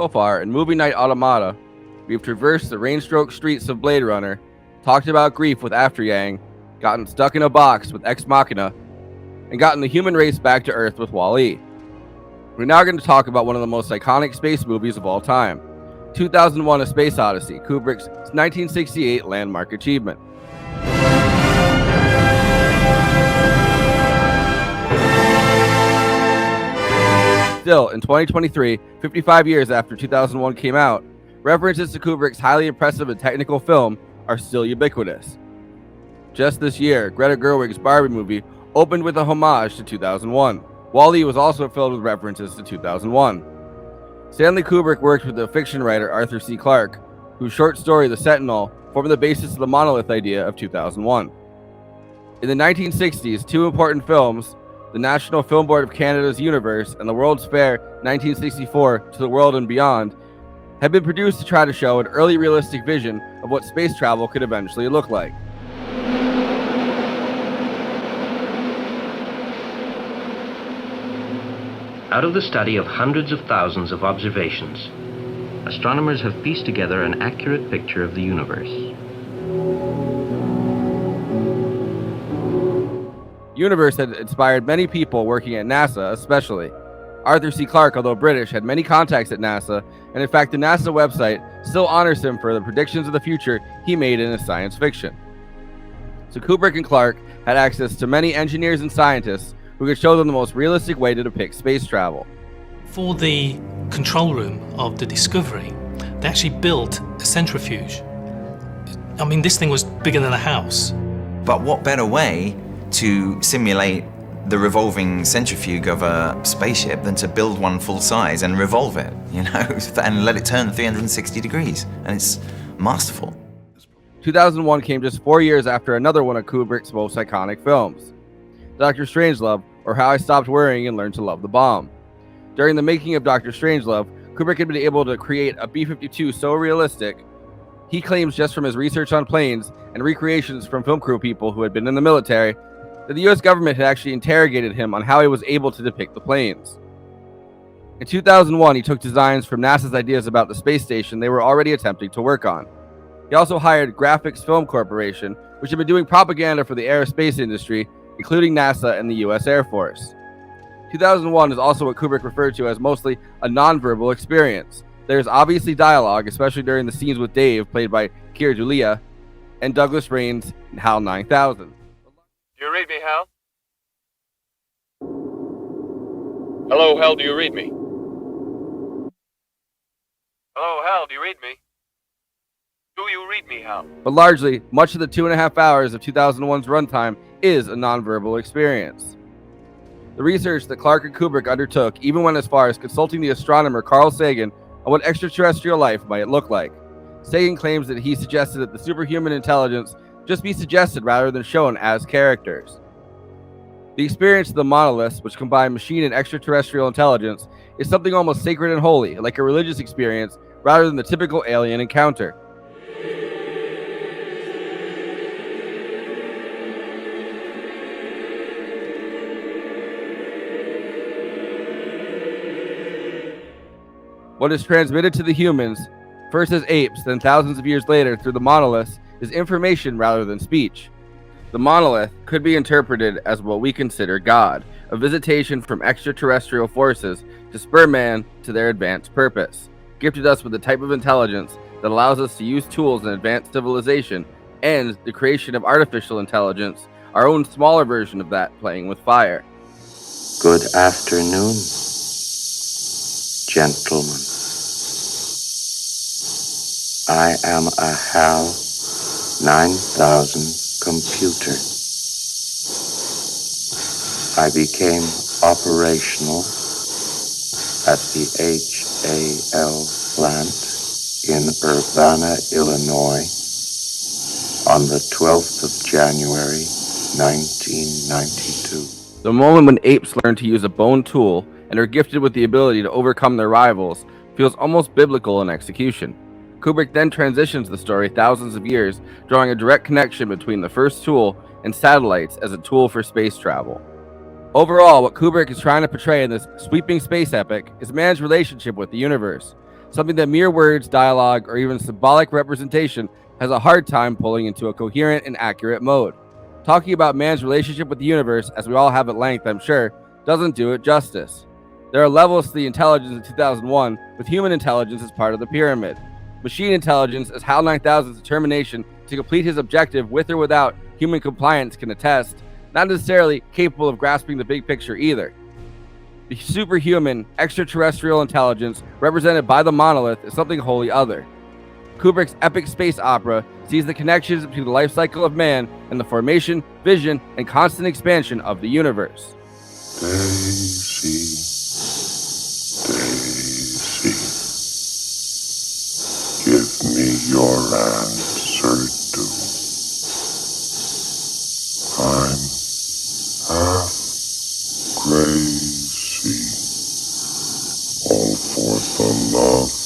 So far, in Movie Night Automata, we've traversed the rain-stroked streets of Blade Runner, talked about grief with After Yang, gotten stuck in a box with Ex Machina, and gotten the human race back to Earth with Wall-E. We're now going to talk about one of the most iconic space movies of all time, 2001: A Space Odyssey, Kubrick's 1968 landmark achievement. Still, in 2023, 55 years after 2001 came out, references to Kubrick's highly impressive and technical film are still ubiquitous. Just this year, Greta Gerwig's Barbie movie opened with a homage to 2001. Wall-E was also filled with references to 2001. Stanley Kubrick worked with the fiction writer Arthur C. Clarke, whose short story The Sentinel formed the basis of the monolith idea of 2001. In the 1960s, two important films, the National Film Board of Canada's Universe and the World's Fair 1964 To the World and Beyond, had been produced to try to show an early realistic vision of what space travel could eventually look like. Out of the study of hundreds of thousands of observations, astronomers have pieced together an accurate picture of the universe. Universe had inspired many people working at NASA, especially. Arthur C. Clarke, although British, had many contacts at NASA, and in fact the NASA website still honors him for the predictions of the future he made in his science fiction. So Kubrick and Clarke had access to many engineers and scientists who could show them the most realistic way to depict space travel. For the control room of the Discovery, they actually built a centrifuge. I mean, this thing was bigger than a house. But what better way to simulate the revolving centrifuge of a spaceship than to build one full size and revolve it, and let it turn 360 degrees. And it's masterful. 2001 came just 4 years after another one of Kubrick's most iconic films, Dr. Strangelove, or How I Stopped Worrying and Learned to Love the Bomb. During the making of Dr. Strangelove, Kubrick had been able to create a B-52 so realistic, he claims just from his research on planes and recreations from film crew people who had been in the military, that the US government had actually interrogated him on how he was able to depict the planes. In 2001, he took designs from NASA's ideas about the space station they were already attempting to work on. He also hired Graphics Film Corporation, which had been doing propaganda for the aerospace industry, including NASA and the US Air Force. 2001 is also what Kubrick referred to as mostly a nonverbal experience. There's obviously dialogue, especially during the scenes with Dave, played by Keir Dullea, and Douglas Rain's HAL 9000. Do you read me, Hal? Hello, Hal, do you read me? Hello, Hal, do you read me? Do you read me, Hal? But largely, much of the 2.5 hours of 2001's runtime is a nonverbal experience. The research that Clarke and Kubrick undertook even went as far as consulting the astronomer Carl Sagan on what extraterrestrial life might look like. Sagan claims that he suggested that the superhuman intelligence just be suggested rather than shown as characters. The experience of the monoliths, which combine machine and extraterrestrial intelligence, is something almost sacred and holy, like a religious experience rather than the typical alien encounter. What is transmitted to the humans, first as apes, then thousands of years later through the monoliths, is information rather than speech. The monolith could be interpreted as what we consider God, a visitation from extraterrestrial forces to spur man to their advanced purpose, gifted us with the type of intelligence that allows us to use tools in advanced civilization and the creation of artificial intelligence, our own smaller version of that, playing with fire. Good afternoon, gentlemen. I am a HAL 9000 computer. I became operational at the HAL plant in Urbana, Illinois on the 12th of January, 1992. The moment when apes learn to use a bone tool and are gifted with the ability to overcome their rivals feels almost biblical in execution. Kubrick then transitions the story thousands of years, drawing a direct connection between the first tool and satellites as a tool for space travel. Overall, what Kubrick is trying to portray in this sweeping space epic is man's relationship with the universe. something that mere words, dialogue, or even symbolic representation has a hard time pulling into a coherent and accurate mode. Talking about man's relationship with the universe, as we all have at length, I'm sure, doesn't do it justice. There are levels to the intelligence in 2001, with human intelligence as part of the pyramid. Machine intelligence, as HAL 9000's determination to complete his objective with or without human compliance can attest, not necessarily capable of grasping the big picture either. The superhuman, extraterrestrial intelligence represented by the monolith is something wholly other. Kubrick's epic space opera sees the connections between the life cycle of man and the formation, vision, and constant expansion of the universe. Daisy, Daisy, give me your answer, do. I'm half crazy, all for the love